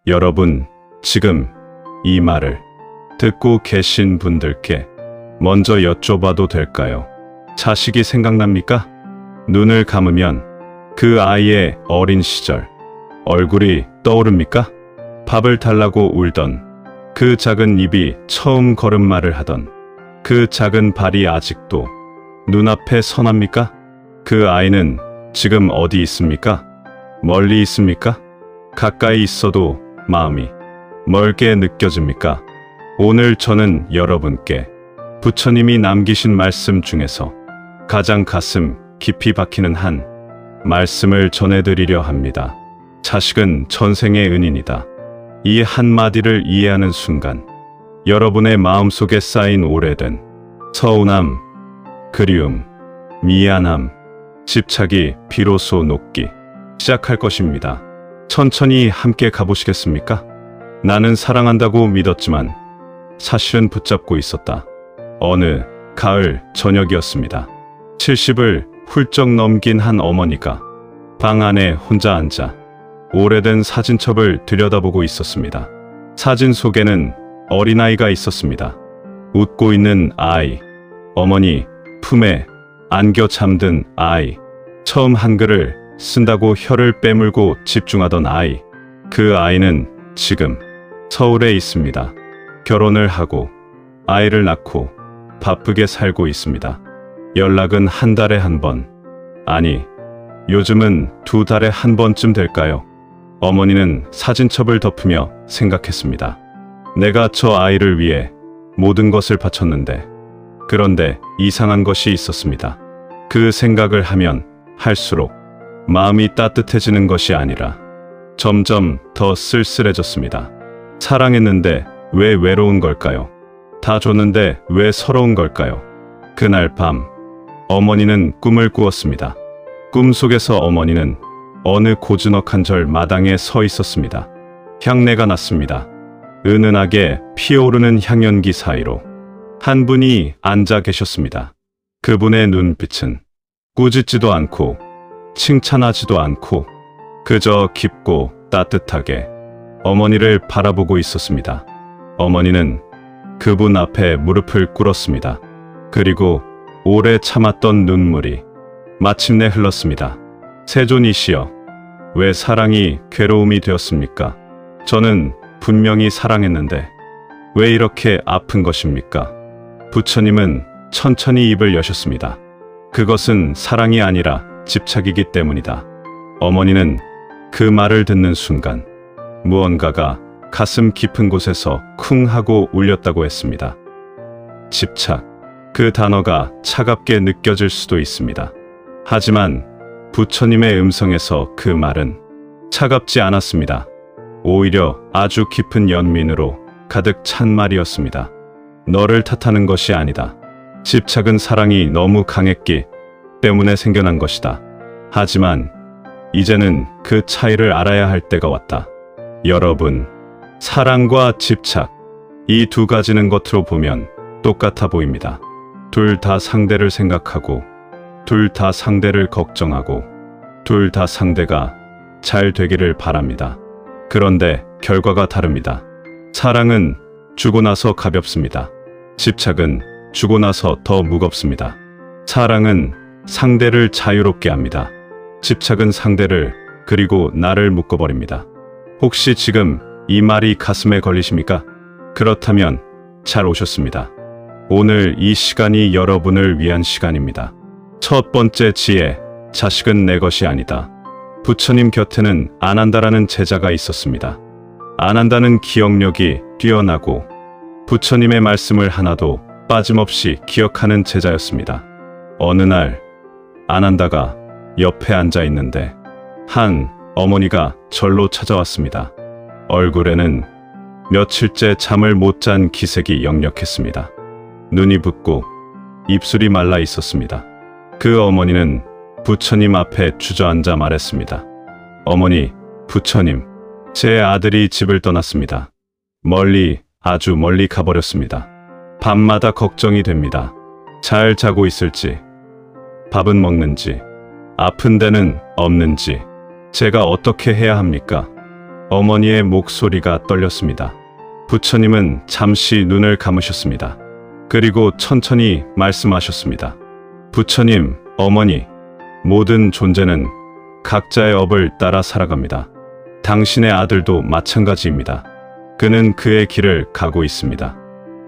여러분, 지금 이 말을 듣고 계신 분들께 먼저 여쭤봐도 될까요? 자식이 생각납니까? 눈을 감으면 그 아이의 어린 시절, 얼굴이 떠오릅니까? 밥을 달라고 울던 그 작은 입이 처음 걸음마를 하던 그 작은 발이 아직도 눈앞에 선합니까? 그 아이는 지금 어디 있습니까? 멀리 있습니까? 가까이 있어도 마음이 멀게 느껴집니까? 오늘 저는 여러분께 부처님이 남기신 말씀 중에서 가장 가슴 깊이 박히는 한 말씀을 전해드리려 합니다. 자식은 전생의 은인이다. 이 한마디를 이해하는 순간 여러분의 마음속에 쌓인 오래된 서운함, 그리움, 미안함, 집착이 비로소 녹기 시작할 것입니다. 천천히 함께 가보시겠습니까? 나는 사랑한다고 믿었지만 사실은 붙잡고 있었다. 어느 가을 저녁이었습니다. 70을 훌쩍 넘긴 한 어머니가 방 안에 혼자 앉아 오래된 사진첩을 들여다보고 있었습니다. 사진 속에는 어린아이가 있었습니다. 웃고 있는 아이, 어머니 품에 안겨 잠든 아이, 처음 한글을 쓴다고 혀를 빼물고 집중하던 아이. 그 아이는 지금 서울에 있습니다. 결혼을 하고 아이를 낳고 바쁘게 살고 있습니다. 연락은 한 달에 한 번, 아니 요즘은 2달에 한 번쯤 될까요? 어머니는 사진첩을 덮으며 생각했습니다. 내가 저 아이를 위해 모든 것을 바쳤는데, 그런데 이상한 것이 있었습니다. 그 생각을 하면 할수록 마음이 따뜻해지는 것이 아니라 점점 더 쓸쓸해졌습니다. 사랑했는데 왜 외로운 걸까요? 다 줬는데 왜 서러운 걸까요? 그날 밤 어머니는 꿈을 꾸었습니다. 꿈속에서 어머니는 어느 고즈넉한 절 마당에 서 있었습니다. 향내가 났습니다. 은은하게 피어오르는 향연기 사이로 한 분이 앉아 계셨습니다. 그분의 눈빛은 꾸짖지도 않고 칭찬하지도 않고 그저 깊고 따뜻하게 어머니를 바라보고 있었습니다. 어머니는 그분 앞에 무릎을 꿇었습니다. 그리고 오래 참았던 눈물이 마침내 흘렀습니다. 세존이시여, 왜 사랑이 괴로움이 되었습니까? 저는 분명히 사랑했는데 왜 이렇게 아픈 것입니까? 부처님은 천천히 입을 여셨습니다. 그것은 사랑이 아니라 집착이기 때문이다. 어머니는 그 말을 듣는 순간 무언가가 가슴 깊은 곳에서 쿵 하고 울렸다고 했습니다. 집착, 그 단어가 차갑게 느껴질 수도 있습니다. 하지만 부처님의 음성에서 그 말은 차갑지 않았습니다. 오히려 아주 깊은 연민으로 가득 찬 말이었습니다. 너를 탓하는 것이 아니다. 집착은 사랑이 너무 강했기 때문에 생겨난 것이다. 하지만 이제는 그 차이를 알아야 할 때가 왔다. 여러분, 사랑과 집착, 이 두 가지는 겉으로 보면 똑같아 보입니다. 둘 다 상대를 생각하고, 둘 다 상대를 걱정하고, 둘 다 상대가 잘 되기를 바랍니다. 그런데 결과가 다릅니다. 사랑은 주고 나서 가볍습니다. 집착은 주고 나서 더 무겁습니다. 사랑은 상대를 자유롭게 합니다. 집착은 상대를, 그리고 나를 묶어버립니다. 혹시 지금 이 말이 가슴에 걸리십니까? 그렇다면 잘 오셨습니다. 오늘 이 시간이 여러분을 위한 시간입니다. 첫 번째 지혜, 자식은 내 것이 아니다. 부처님 곁에는 안한다라는 제자가 있었습니다. 안한다는 기억력이 뛰어나고 부처님의 말씀을 하나도 빠짐없이 기억하는 제자였습니다. 어느 날 안한다가 옆에 앉아 있는데 한 어머니가 절로 찾아왔습니다. 얼굴에는 며칠째 잠을 못 잔 기색이 역력했습니다. 눈이 붓고 입술이 말라 있었습니다. 그 어머니는 부처님 앞에 주저앉아 말했습니다. 어머니, 부처님, 제 아들이 집을 떠났습니다. 멀리, 아주 멀리 가버렸습니다. 밤마다 걱정이 됩니다. 잘 자고 있을지, 밥은 먹는지, 아픈 데는 없는지, 제가 어떻게 해야 합니까? 어머니의 목소리가 떨렸습니다. 부처님은 잠시 눈을 감으셨습니다. 그리고 천천히 말씀하셨습니다. 부처님, 어머니, 모든 존재는 각자의 업을 따라 살아갑니다. 당신의 아들도 마찬가지입니다. 그는 그의 길을 가고 있습니다.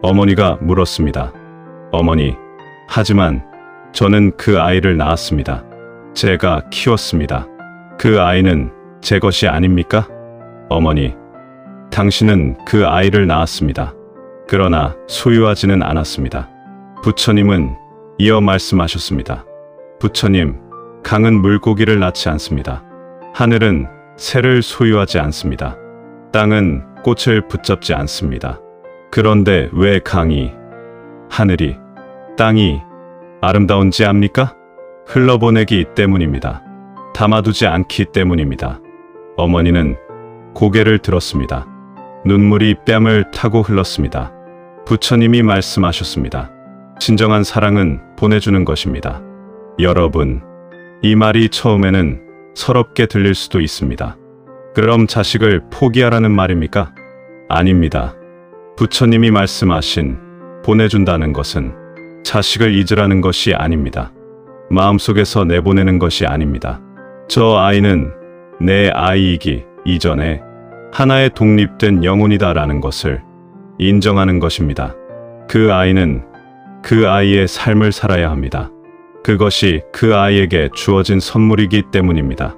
어머니가 물었습니다. 어머니, 하지만 저는 그 아이를 낳았습니다. 제가 키웠습니다. 그 아이는 제 것이 아닙니까? 어머니, 당신은 그 아이를 낳았습니다. 그러나 소유하지는 않았습니다. 부처님은 이어 말씀하셨습니다. 부처님, 강은 물고기를 낳지 않습니다. 하늘은 새를 소유하지 않습니다. 땅은 꽃을 붙잡지 않습니다. 그런데 왜 강이, 하늘이, 땅이 아름다운지 압니까? 흘러보내기 때문입니다. 담아두지 않기 때문입니다. 어머니는 고개를 들었습니다. 눈물이 뺨을 타고 흘렀습니다. 부처님이 말씀하셨습니다. 진정한 사랑은 보내주는 것입니다. 여러분, 이 말이 처음에는 서럽게 들릴 수도 있습니다. 그럼 자식을 포기하라는 말입니까? 아닙니다. 부처님이 말씀하신 보내준다는 것은 자식을 잊으라는 것이 아닙니다. 마음속에서 내보내는 것이 아닙니다. 저 아이는 내 아이이기 이전에 하나의 독립된 영혼이다라는 것을 인정하는 것입니다. 그 아이는 그 아이의 삶을 살아야 합니다. 그것이 그 아이에게 주어진 선물이기 때문입니다.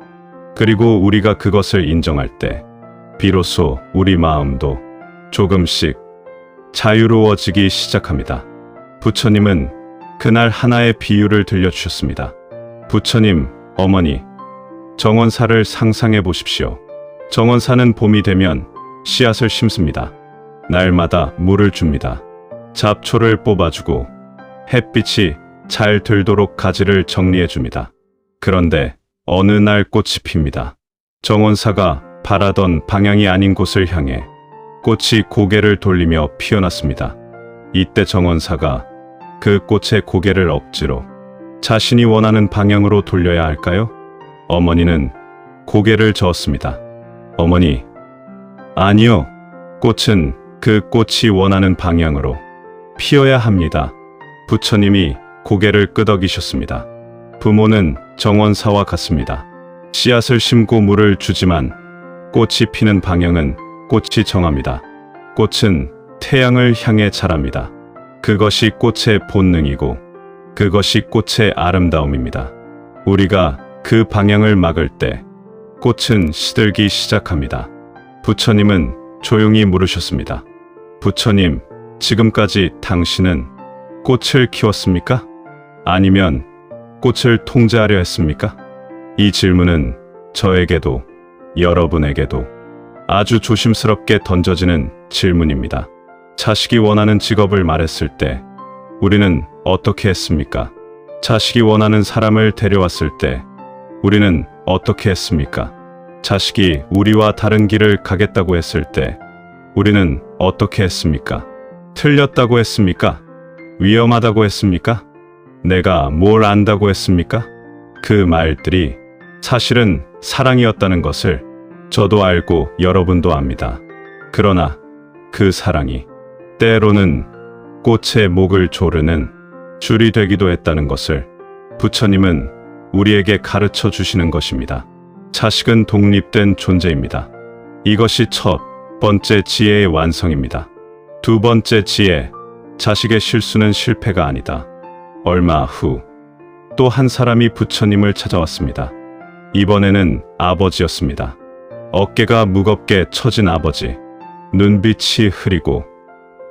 그리고 우리가 그것을 인정할 때 비로소 우리 마음도 조금씩 자유로워지기 시작합니다. 부처님은 그날 하나의 비유를 들려주셨습니다. 부처님, 어머니, 정원사를 상상해 보십시오. 정원사는 봄이 되면 씨앗을 심습니다. 날마다 물을 줍니다. 잡초를 뽑아주고 햇빛이 잘 들도록 가지를 정리해 줍니다. 그런데 어느 날 꽃이 핍니다. 정원사가 바라던 방향이 아닌 곳을 향해 꽃이 고개를 돌리며 피어났습니다. 이때 정원사가 그 꽃의 고개를 억지로 자신이 원하는 방향으로 돌려야 할까요? 어머니는 고개를 저었습니다. 어머니, 아니요. 꽃은 그 꽃이 원하는 방향으로 피어야 합니다. 부처님이 고개를 끄덕이셨습니다. 부모는 정원사와 같습니다. 씨앗을 심고 물을 주지만 꽃이 피는 방향은 꽃이 정합니다. 꽃은 태양을 향해 자랍니다. 그것이 꽃의 본능이고 그것이 꽃의 아름다움입니다. 우리가 그 방향을 막을 때 꽃은 시들기 시작합니다. 부처님은 조용히 물으셨습니다. 부처님, 지금까지 당신은 꽃을 키웠습니까? 아니면 꽃을 통제하려 했습니까? 이 질문은 저에게도 여러분에게도 아주 조심스럽게 던져지는 질문입니다. 자식이 원하는 직업을 말했을 때 우리는 어떻게 했습니까? 자식이 원하는 사람을 데려왔을 때 우리는 어떻게 했습니까? 자식이 우리와 다른 길을 가겠다고 했을 때 우리는 어떻게 했습니까? 틀렸다고 했습니까? 위험하다고 했습니까? 내가 뭘 안다고 했습니까? 그 말들이 사실은 사랑이었다는 것을 저도 알고 여러분도 압니다. 그러나 그 사랑이 때로는 꽃의 목을 조르는 줄이 되기도 했다는 것을 부처님은 우리에게 가르쳐 주시는 것입니다. 자식은 독립된 존재입니다. 이것이 첫 번째 지혜의 완성입니다. 두 번째 지혜, 자식의 실수는 실패가 아니다. 얼마 후 또 한 사람이 부처님을 찾아왔습니다. 이번에는 아버지였습니다. 어깨가 무겁게 처진 아버지, 눈빛이 흐리고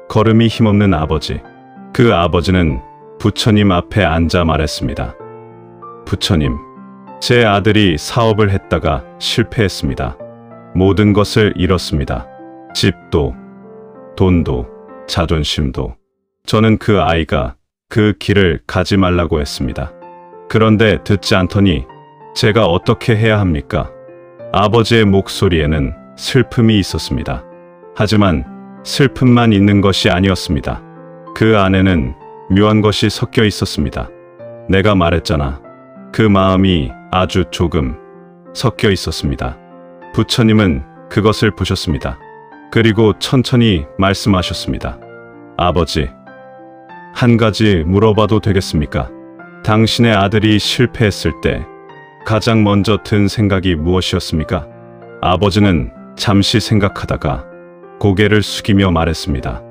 걸음이 힘없는 아버지. 그 아버지는 부처님 앞에 앉아 말했습니다. 부처님, 제 아들이 사업을 했다가 실패했습니다. 모든 것을 잃었습니다. 집도, 돈도, 자존심도. 저는 그 아이가 그 길을 가지 말라고 했습니다. 그런데 듣지 않더니 제가 어떻게 해야 합니까? 아버지의 목소리에는 슬픔이 있었습니다. 하지만 슬픔만 있는 것이 아니었습니다. 그 안에는 묘한 것이 섞여 있었습니다. 내가 말했잖아. 그 마음이 아주 조금 섞여 있었습니다. 부처님은 그것을 보셨습니다. 그리고 천천히 말씀하셨습니다. 아버지, 한 가지 물어봐도 되겠습니까? 당신의 아들이 실패했을 때 가장 먼저 든 생각이 무엇이었습니까? 아버지는 잠시 생각하다가 고개를 숙이며 말했습니다.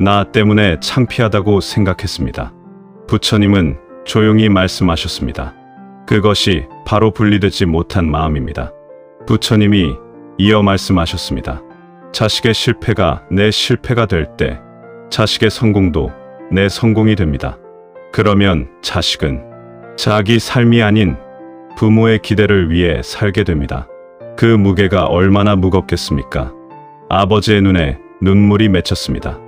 나 때문에 창피하다고 생각했습니다. 부처님은 조용히 말씀하셨습니다. 그것이 바로 분리되지 못한 마음입니다. 부처님이 이어 말씀하셨습니다. 자식의 실패가 내 실패가 될 때 자식의 성공도 내 성공이 됩니다. 그러면 자식은 자기 삶이 아닌 부모의 기대를 위해 살게 됩니다. 그 무게가 얼마나 무겁겠습니까? 아버지의 눈에 눈물이 맺혔습니다.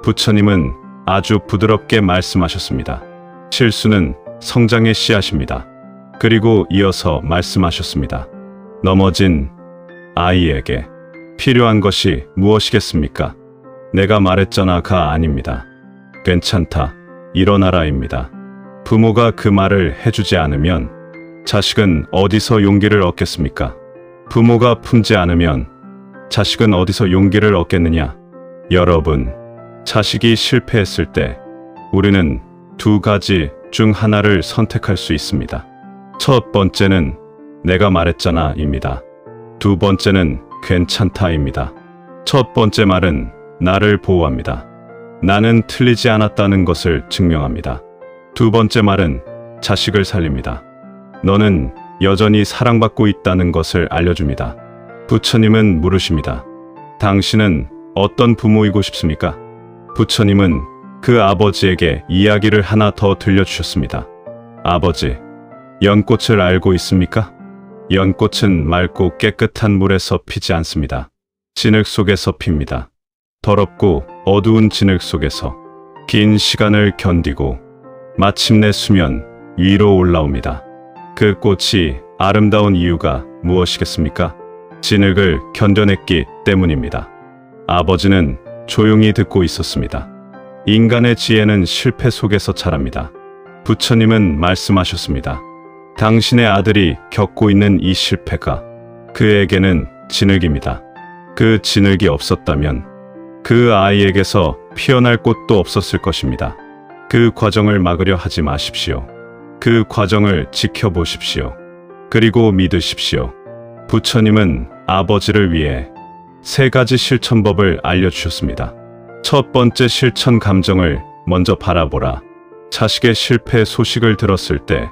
부처님은 아주 부드럽게 말씀하셨습니다. 실수는 성장의 씨앗입니다. 그리고 이어서 말씀하셨습니다. 넘어진 아이에게 필요한 것이 무엇이겠습니까? 내가 말했잖아가 아닙니다. 괜찮다, 일어나라입니다. 부모가 그 말을 해주지 않으면 자식은 어디서 용기를 얻겠습니까? 부모가 품지 않으면 자식은 어디서 용기를 얻겠느냐? 여러분, 자식이 실패했을 때 우리는 두 가지 중 하나를 선택할 수 있습니다. 첫 번째는 내가 말했잖아입니다. 두 번째는 괜찮다입니다. 첫 번째 말은 나를 보호합니다. 나는 틀리지 않았다는 것을 증명합니다. 두 번째 말은 자식을 살립니다. 너는 여전히 사랑받고 있다는 것을 알려줍니다. 부처님은 물으십니다. 당신은 어떤 부모이고 싶습니까? 부처님은 그 아버지에게 이야기를 하나 더 들려주셨습니다. 아버지, 연꽃을 알고 있습니까? 연꽃은 맑고 깨끗한 물에서 피지 않습니다. 진흙 속에서 핍니다. 더럽고 어두운 진흙 속에서 긴 시간을 견디고 마침내 수면 위로 올라옵니다. 그 꽃이 아름다운 이유가 무엇이겠습니까? 진흙을 견뎌냈기 때문입니다. 아버지는 조용히 듣고 있었습니다. 인간의 지혜는 실패 속에서 자랍니다. 부처님은 말씀하셨습니다. 당신의 아들이 겪고 있는 이 실패가 그에게는 진흙입니다. 그 진흙이 없었다면 그 아이에게서 피어날 꽃도 없었을 것입니다. 그 과정을 막으려 하지 마십시오. 그 과정을 지켜보십시오. 그리고 믿으십시오. 부처님은 아버지를 위해 세 가지 실천법을 알려주셨습니다. 첫 번째 실천 감정을 먼저 바라보라. 자식의 실패 소식을 들었을 때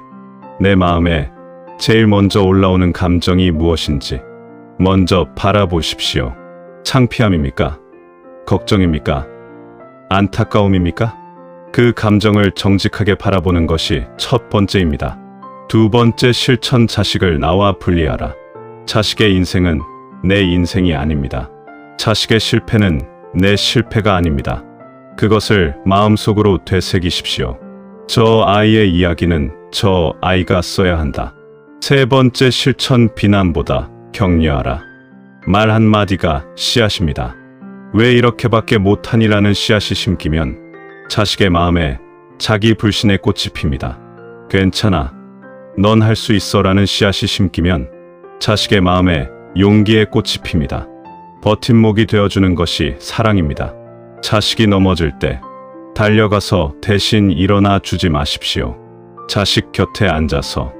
내 마음에 제일 먼저 올라오는 감정이 무엇인지 먼저 바라보십시오. 창피함입니까? 걱정입니까? 안타까움입니까? 그 감정을 정직하게 바라보는 것이 첫 번째입니다. 두 번째 실천 자식을 나와 분리하라. 자식의 인생은 내 인생이 아닙니다. 자식의 실패는 내 실패가 아닙니다. 그것을 마음속으로 되새기십시오. 저 아이의 이야기는 저 아이가 써야 한다. 세 번째 실천 비난보다 격려하라. 말 한마디가 씨앗입니다. 왜 이렇게밖에 못하니라는 씨앗이 심기면 자식의 마음에 자기 불신의 꽃이 핍니다. 괜찮아, 넌 할 수 있어라는 씨앗이 심기면 자식의 마음에 용기의 꽃이 핍니다. 버팀목이 되어주는 것이 사랑입니다. 자식이 넘어질 때 달려가서 대신 일어나 주지 마십시오. 자식 곁에 앉아서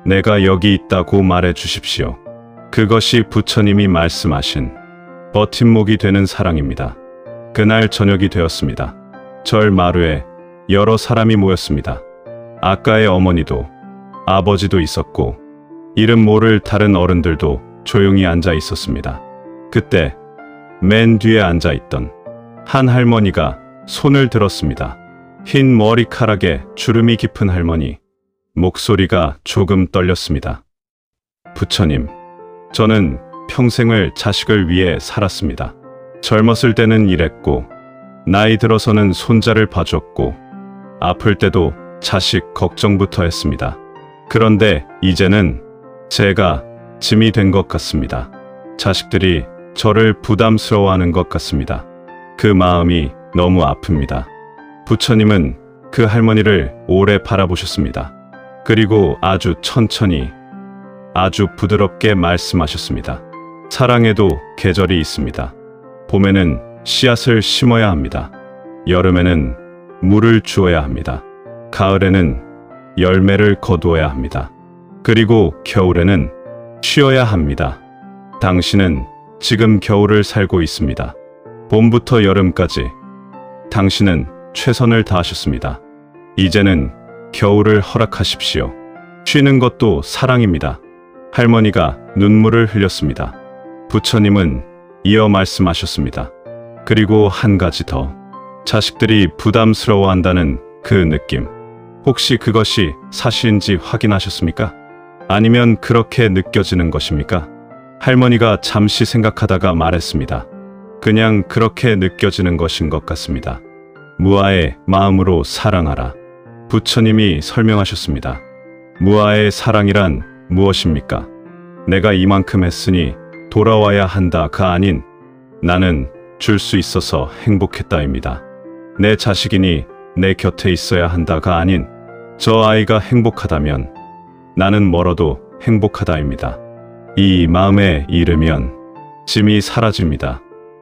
내가 여기 있다고 말해 주십시오. 그것이 부처님이 말씀하신 버팀목이 되는 사랑입니다. 그날 저녁이 되었습니다. 절 마루에 여러 사람이 모였습니다. 아까의 어머니도 아버지도 있었고 이름 모를 다른 어른들도 조용히 앉아 있었습니다. 그때 맨 뒤에 앉아 있던 한 할머니가 손을 들었습니다. 흰 머리카락에 주름이 깊은 할머니. 목소리가 조금 떨렸습니다. 부처님, 저는 평생을 자식을 위해 살았습니다. 젊었을 때는 일했고 나이 들어서는 손자를 봐줬고 아플 때도 자식 걱정부터 했습니다. 그런데 이제는 제가 짐이 된 것 같습니다. 자식들이 저를 부담스러워하는 것 같습니다. 그 마음이 너무 아픕니다. 부처님은 그 할머니를 오래 바라보셨습니다. 그리고 아주 천천히, 아주 부드럽게 말씀하셨습니다. 사랑에도 계절이 있습니다. 봄에는 씨앗을 심어야 합니다. 여름에는 물을 주어야 합니다. 가을에는 열매를 거두어야 합니다. 그리고 겨울에는 쉬어야 합니다. 당신은 지금 겨울을 살고 있습니다. 봄부터 여름까지 당신은 최선을 다하셨습니다. 이제는 겨울을 허락하십시오. 쉬는 것도 사랑입니다. 할머니가 눈물을 흘렸습니다. 부처님은 이어 말씀하셨습니다. 그리고 한 가지 더. 자식들이 부담스러워한다는 그 느낌. 혹시 그것이 사실인지 확인하셨습니까? 아니면 그렇게 느껴지는 것입니까? 할머니가 잠시 생각하다가 말했습니다. 그냥 그렇게 느껴지는 것인 것 같습니다. 무아의 마음으로 사랑하라. 부처님이 설명하셨습니다. 무아의 사랑이란 무엇입니까? 내가 이만큼 했으니 돌아와야 한다가 아닌 나는 줄 수 있어서 행복했다입니다. 내 자식이니 내 곁에 있어야 한다가 아닌 저 아이가 행복하다면 나는 멀어도 행복하다입니다. 이 마음에 이르면 짐이 사라집니다.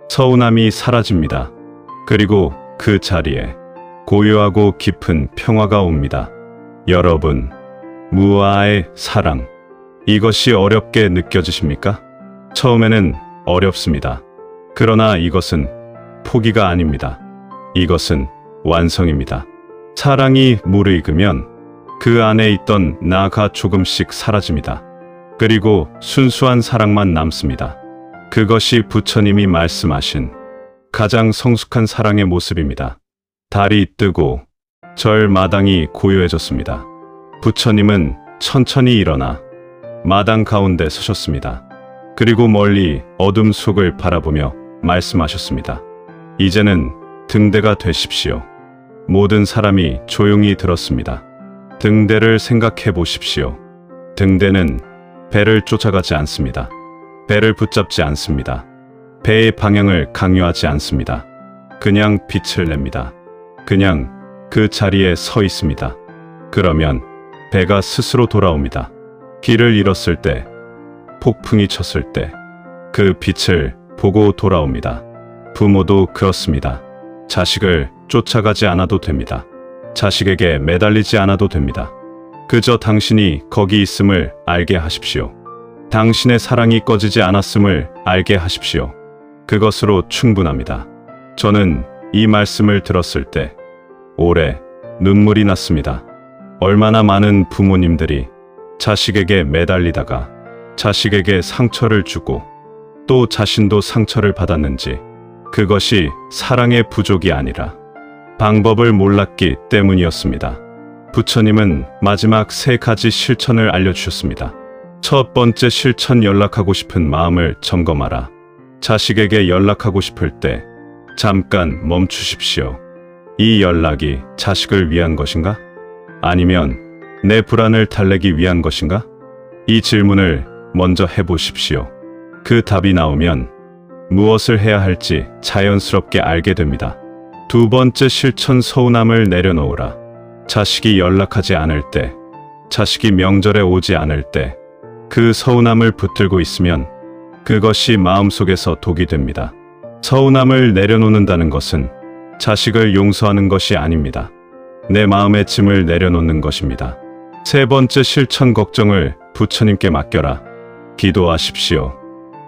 서운함이 사라집니다. 그리고 그 자리에 고요하고 깊은 평화가 옵니다. 여러분, 무아의 사랑, 이것이 어렵게 느껴지십니까? 처음에는 어렵습니다. 그러나 이것은 포기가 아닙니다. 이것은 완성입니다. 사랑이 무르익으면 그 안에 있던 나가 조금씩 사라집니다. 그리고 순수한 사랑만 남습니다. 그것이 부처님이 말씀하신 가장 성숙한 사랑의 모습입니다. 달이 뜨고 절 마당이 고요해졌습니다. 부처님은 천천히 일어나 마당 가운데 서셨습니다. 그리고 멀리 어둠 속을 바라보며 말씀하셨습니다. 이제는 등대가 되십시오. 모든 사람이 조용히 들었습니다. 등대를 생각해 보십시오. 등대는 배를 쫓아가지 않습니다. 배를 붙잡지 않습니다. 배의 방향을 강요하지 않습니다. 그냥 빛을 냅니다. 그냥 그 자리에 서 있습니다. 그러면 배가 스스로 돌아옵니다. 길을 잃었을 때, 폭풍이 쳤을 때, 그 빛을 보고 돌아옵니다. 부모도 그렇습니다. 자식을 쫓아가지 않아도 됩니다. 자식에게 매달리지 않아도 됩니다. 그저 당신이 거기 있음을 알게 하십시오. 당신의 사랑이 꺼지지 않았음을 알게 하십시오. 그것으로 충분합니다. 저는 이 말씀을 들었을 때 오래 눈물이 났습니다. 얼마나 많은 부모님들이 자식에게 매달리다가 자식에게 상처를 주고 또 자신도 상처를 받았는지, 그것이 사랑의 부족이 아니라 방법을 몰랐기 때문이었습니다. 부처님은 마지막 3가지 실천을 알려주셨습니다. 첫 번째 실천, 연락하고 싶은 마음을 점검하라. 자식에게 연락하고 싶을 때 잠깐 멈추십시오. 이 연락이 자식을 위한 것인가? 아니면 내 불안을 달래기 위한 것인가? 이 질문을 먼저 해보십시오. 그 답이 나오면 무엇을 해야 할지 자연스럽게 알게 됩니다. 두 번째 실천, 서운함을 내려놓으라. 자식이 연락하지 않을 때, 자식이 명절에 오지 않을 때, 그 서운함을 붙들고 있으면 그것이 마음속에서 독이 됩니다. 서운함을 내려놓는다는 것은 자식을 용서하는 것이 아닙니다. 내 마음의 짐을 내려놓는 것입니다. 세 번째 실천, 걱정을 부처님께 맡겨라. 기도하십시오.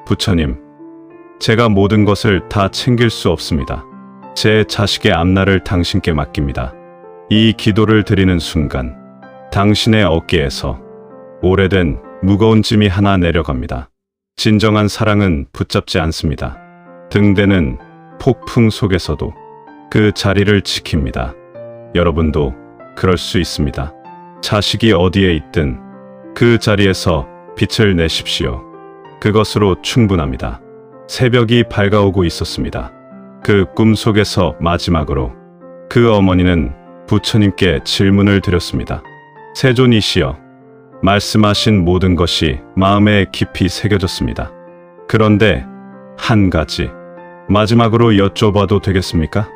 부처님, 제가 모든 것을 다 챙길 수 없습니다. 제 자식의 앞날을 당신께 맡깁니다. 이 기도를 드리는 순간 당신의 어깨에서 오래된 무거운 짐이 하나 내려갑니다. 진정한 사랑은 붙잡지 않습니다. 등대는 폭풍 속에서도 그 자리를 지킵니다. 여러분도 그럴 수 있습니다. 자식이 어디에 있든 그 자리에서 빛을 내십시오. 그것으로 충분합니다. 새벽이 밝아오고 있었습니다. 그 꿈 속에서 마지막으로 그 어머니는 부처님께 질문을 드렸습니다. 세존이시여, 말씀하신 모든 것이 마음에 깊이 새겨졌습니다. 그런데 한 가지 마지막으로 여쭤봐도 되겠습니까?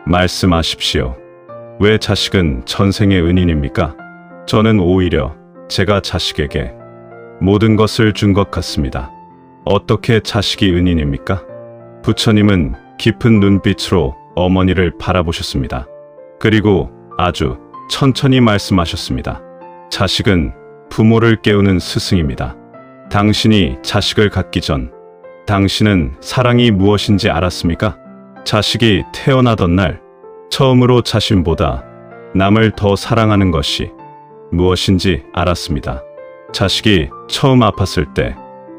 말씀하십시오. 왜 자식은 전생의 은인입니까? 저는 오히려 제가 자식에게 모든 것을 준 것 같습니다. 어떻게 자식이 은인입니까? 부처님은 깊은 눈빛으로 어머니를 바라보셨습니다. 그리고 아주 천천히 말씀하셨습니다. 자식은 부모를 깨우는 스승입니다. 당신이 자식을 갖기 전 당신은 사랑이 무엇인지 알았습니까? 자식이 태어나던 날 처음으로 자신보다 남을 더 사랑하는 것이 무엇인지 알았습니다. 자식이 처음 아팠을 때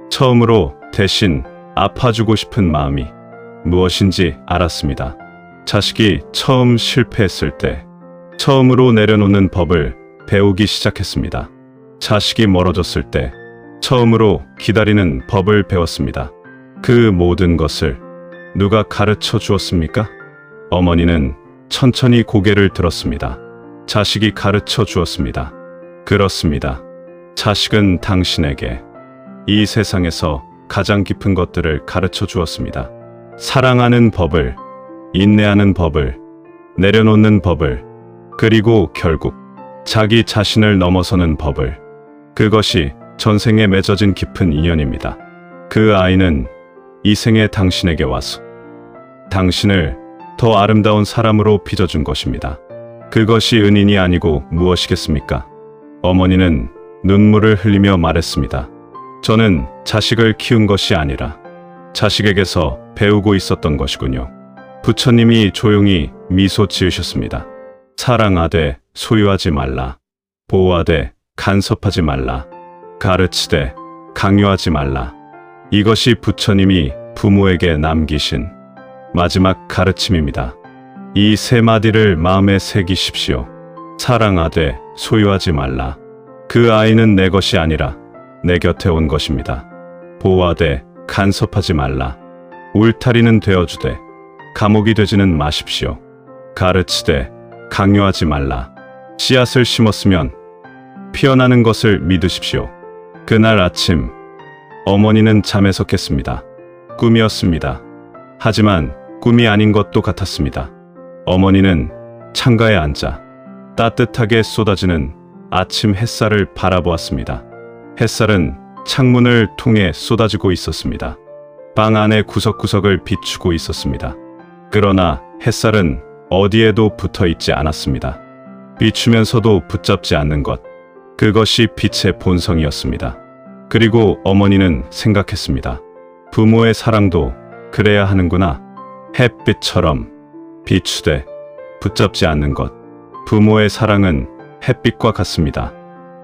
처음으로 대신 아파주고 싶은 마음이 무엇인지 알았습니다. 자식이 처음 실패했을 때 처음으로 내려놓는 법을 배우기 시작했습니다. 자식이 멀어졌을 때 처음으로 기다리는 법을 배웠습니다. 그 모든 것을 누가 가르쳐 주었습니까? 어머니는 천천히 고개를 들었습니다. 자식이 가르쳐 주었습니다. 그렇습니다. 자식은 당신에게 이 세상에서 가장 깊은 것들을 가르쳐 주었습니다. 사랑하는 법을, 인내하는 법을, 내려놓는 법을, 그리고 결국 자기 자신을 넘어서는 법을. 그것이 전생에 맺어진 깊은 인연입니다. 그 아이는 이 생에 당신에게 와서 당신을 더 아름다운 사람으로 빚어준 것입니다. 그것이 은인이 아니고 무엇이겠습니까? 어머니는 눈물을 흘리며 말했습니다. 저는 자식을 키운 것이 아니라 자식에게서 배우고 있었던 것이군요. 부처님이 조용히 미소 지으셨습니다. 사랑하되 소유하지 말라. 보호하되 간섭하지 말라. 가르치되 강요하지 말라. 이것이 부처님이 부모에게 남기신 마지막 가르침입니다. 이 세 마디를 마음에 새기십시오. 사랑하되 소유하지 말라. 그 아이는 내 것이 아니라 내 곁에 온 것입니다. 보호하되 간섭하지 말라. 울타리는 되어주되 감옥이 되지는 마십시오. 가르치되 강요하지 말라. 씨앗을 심었으면 피어나는 것을 믿으십시오. 그날 아침 어머니는 잠에서 깼습니다. 꿈이었습니다. 하지만 꿈이 아닌 것도 같았습니다. 어머니는 창가에 앉아 따뜻하게 쏟아지는 아침 햇살을 바라보았습니다. 햇살은 창문을 통해 쏟아지고 있었습니다. 방 안의 구석구석을 비추고 있었습니다. 그러나 햇살은 어디에도 붙어 있지 않았습니다. 비추면서도 붙잡지 않는 것. 그것이 빛의 본성이었습니다. 그리고 어머니는 생각했습니다. 부모의 사랑도 그래야 하는구나. 햇빛처럼 비추되 붙잡지 않는 것. 부모의 사랑은 햇빛과 같습니다.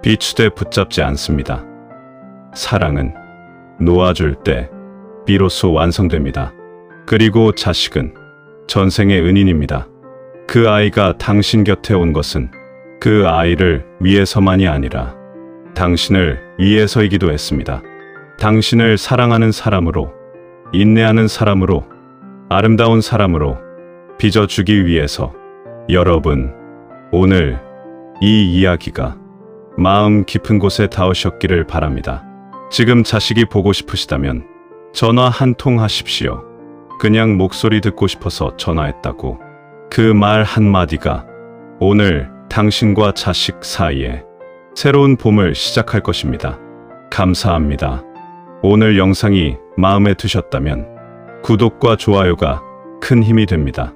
비추되 붙잡지 않습니다. 사랑은 놓아줄 때 비로소 완성됩니다. 그리고 자식은 전생의 은인입니다. 그 아이가 당신 곁에 온 것은 그 아이를 위해서만이 아니라 당신을 위해서이기도 했습니다. 당신을 사랑하는 사람으로, 인내하는 사람으로, 아름다운 사람으로 빚어주기 위해서. 여러분, 오늘 이 이야기가 마음 깊은 곳에 닿으셨기를 바랍니다. 지금 자식이 보고 싶으시다면 전화 한 통 하십시오. 그냥 목소리 듣고 싶어서 전화했다고. 그 말 한마디가 오늘 당신과 자식 사이에 새로운 봄을 시작할 것입니다. 감사합니다. 오늘 영상이 마음에 드셨다면 구독과 좋아요가 큰 힘이 됩니다.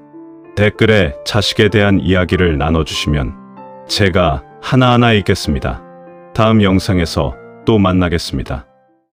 댓글에 자식에 대한 이야기를 나눠주시면 제가 하나하나 읽겠습니다. 다음 영상에서 또 만나겠습니다.